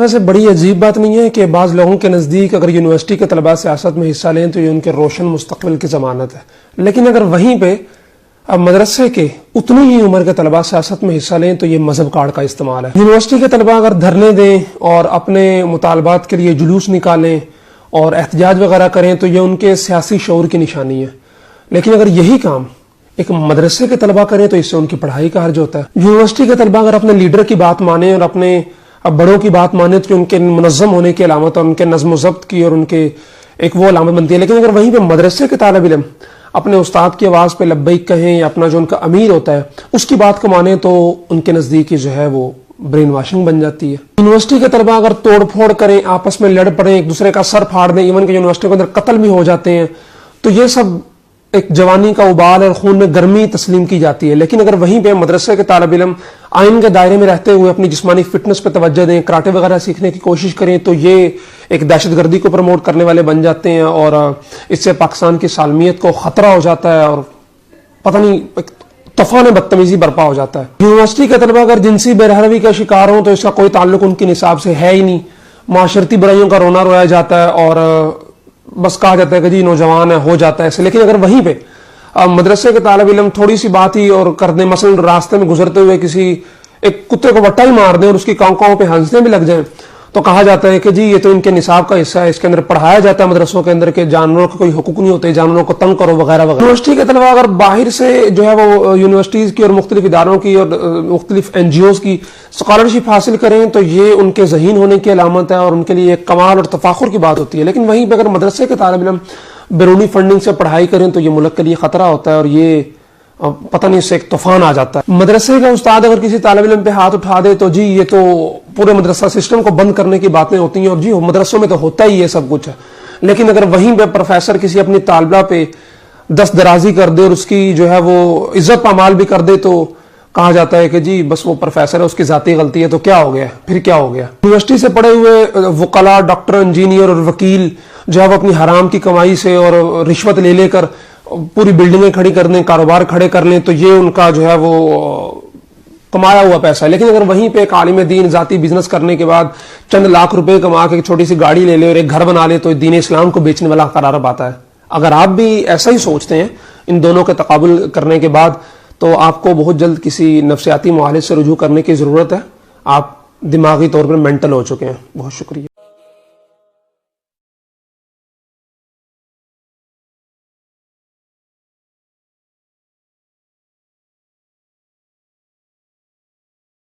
ویسے بڑی عجیب بات نہیں ہے کہ بعض لوگوں کے نزدیک اگر یونیورسٹی کے طلباء سیاست میں حصہ لیں تو یہ ان کے روشن مستقبل کی ضمانت ہے، لیکن اگر وہیں پہ اب مدرسے کے اتنی ہی عمر کے طلباء سیاست میں حصہ لیں تو یہ مذہب کارڈ کا استعمال ہے۔ یونیورسٹی کے طلباء اگر دھرنے دیں اور اپنے مطالبات کے لیے جلوس نکالیں اور احتجاج وغیرہ کریں تو یہ ان کے سیاسی شعور کی نشانی ہے، لیکن اگر یہی کام ایک مدرسے کے طلباء کریں تو اس سے ان کی پڑھائی کا حرج ہوتا ہے۔ یونیورسٹی کے طلباء اگر اپنے لیڈر کی بات مانیں اور اپنے بڑوں کی بات مانیں تو ان کے منظم ہونے کی علامت اور ان کے نظم و ضبط کی اور ان کے ایک وہ علامت بنتی ہے، لیکن اگر وہیں پہ مدرسے کے طالب علم اپنے استاد کی آواز پہ لبیک کہیں یا اپنا جو ان کا امیر ہوتا ہے اس کی بات کو مانیں تو ان کے نزدیک جو ہے وہ برین واشنگ بن جاتی ہے۔ یونیورسٹی کے طلباء اگر توڑ پھوڑ کریں، آپس میں لڑ پڑیں، ایک دوسرے کا سر پھاڑ دیں، ایون کہ یونیورسٹی کے اندر قتل بھی ہو جاتے ہیں، تو یہ سب ایک جوانی کا ابال اور خون میں گرمی تسلیم کی جاتی ہے۔ لیکن اگر وہیں پہ مدرسے کے طالب علم آئین کے دائرے میں رہتے ہوئے اپنی جسمانی فٹنس پہ توجہ دیں، کراٹے وغیرہ سیکھنے کی کوشش کریں تو یہ ایک دہشت گردی کو پروموٹ کرنے والے بن جاتے ہیں اور اس سے پاکستان کی سالمیت کو خطرہ ہو جاتا ہے اور پتہ نہیں ایک طوفان بدتمیزی برپا ہو جاتا ہے۔ یونیورسٹی کے طلباء اگر جنسی بے رحمی کا شکار ہوں تو اس کا کوئی تعلق ان کی نصاب سے ہے ہی نہیں، معاشرتی برائیوں کا رونا رویا جاتا ہے اور بس کہا جاتا ہے کہ جی نوجوان ہے، ہو جاتا ہے ایسے۔ لیکن اگر وہیں پہ مدرسے کے طالب علم تھوڑی سی بات ہی اور کر دیں، مثلا راستے میں گزرتے ہوئے کسی ایک کتے کو وٹا ہی مار دیں اور اس کی کاؤں پہ ہنسنے بھی لگ جائیں تو کہا جاتا ہے کہ جی یہ تو ان کے نصاب کا حصہ ہے، اس کے اندر پڑھایا جاتا ہے مدرسوں کے اندر کہ جانوروں کے کوئی حقوق نہیں ہوتے، جانوروں کو تنگ کرو وغیرہ وغیرہ۔ یونیورسٹی کے طلباء اگر باہر سے جو ہے وہ یونیورسٹیز کی اور مختلف اداروں کی اور مختلف این جی اوز کی اسکالرشپ حاصل کریں تو یہ ان کے ذہین ہونے کی علامت ہے اور ان کے لیے ایک کمال اور تفاخر کی بات ہوتی ہے۔ لیکن وہیں پہ اگر مدرسے کے طالب علم بیرونی فنڈنگ سے پڑھائی کریں تو یہ ملک کے لیے خطرہ ہوتا ہے اور یہ پتہ نہیں اس سے ایک طوفان آ جاتا ہے۔ مدرسے کا استاد اگر کسی طالب علم پہ ہاتھ اٹھا دے تو جی یہ تو پورے مدرسہ سسٹم کو بند کرنے کی باتیں ہوتی ہیں اور جی مدرسوں میں تو ہوتا ہی یہ سب کچھ ہے، لیکن اگر وہیں پہ پروفیسر کسی اپنی طالبہ پہ دست درازی کر دے اور اس کی جو ہے وہ عزت پامال بھی کر دے تو کہا جاتا ہے کہ جی بس وہ پروفیسر ہے، اس کی ذاتی غلطی ہے، تو کیا ہو گیا پھر کیا ہو گیا۔ یونیورسٹی سے پڑھے ہوئے وکلاء، ڈاکٹر، انجینئر اور وکیل جو ہے وہ اپنی حرام کی کمائی سے اور رشوت لے لے کر پوری بلڈنگیں کھڑی کر دیں، کاروبار کھڑے کر لیں تو یہ ان کا جو ہے وہ کمایا ہوا پیسہ ہے۔ لیکن اگر وہیں پہ ایک عالم دین ذاتی بزنس کرنے کے بعد چند لاکھ روپے کما کے ایک چھوٹی سی گاڑی لے لے اور ایک گھر بنا لے تو دین اسلام کو بیچنے والا قرار پاتا ہے۔ اگر آپ بھی ایسا ہی سوچتے ہیں ان دونوں کے تقابل کرنے کے بعد تو آپ کو بہت جلد کسی نفسیاتی معالج سے رجوع کرنے کی ضرورت ہے۔ آپ دماغی طور پر مینٹل ہو چکے ہیں۔ بہت شکریہ۔